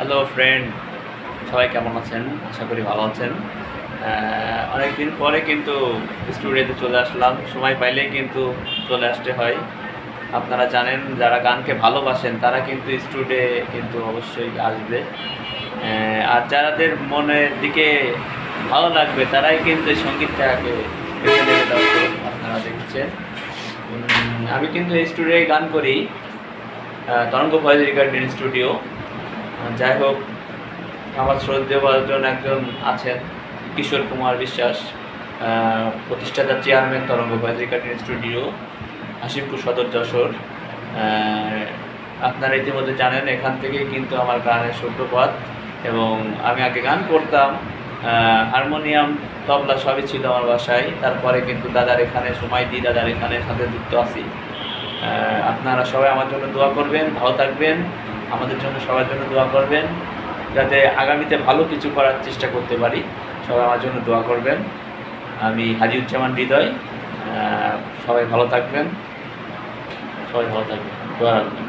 Hello friend, সবাই কেমন আছেন? আশা করি ভালো আছেন। অনেক দিন পরে কিন্তু স্টুডিওতে চলে আসলাম। সময় পাইলেই কিন্তু চলে আসতে হয়। আপনারা জানেন, যারা গানকে ভালোবাসেন তারা কিন্তু স্টুডিওতে কিন্তু অবশ্যই আসবে। আর যাদের মনের দিকে ভালো লাগবে তারাই কিন্তু এই সঙ্গীতটাকে বেছে নেবে। দর্শক আপনারা দেখছেন, আমি কিন্তু এই স্টুডিওয় গান করি, তরঙ্গ ভয়েস রেকর্ডিং স্টুডিও। যাই হোক, আমার শ্রদ্ধেয় ভাজন একজন আছেন, কিশোর কুমার বিশ্বাস, প্রতিষ্ঠাতা চেয়ারম্যান তরঙ্গ ভয়েস রেকর্ডিং স্টুডিও, হাসিমপুর সদর যশোর। আপনারা ইতিমধ্যে জানেন, এখান থেকেই কিন্তু আমার গানের সূত্রপাত। এবং আমি আগে গান করতাম, হারমোনিয়াম তবলা সবই ছিল আমার বাসায়। তারপরে কিন্তু দাদার এখানে সময় দিই, দাদার এখানে সাথে যুক্ত আছি। আপনারা সবাই আমার জন্য দোয়া করবেন, ভালো থাকবেন। আমাদের জন্য সবার জন্য দোয়া করবেন, যাতে আগামীতে ভালো কিছু করার চেষ্টা করতে পারি। সবাই আমার জন্য দোয়া করবেন। আমি হাজিউজ্জামান হৃদয়। সবাই ভালো থাকবেন, দোয়া রাখবেন।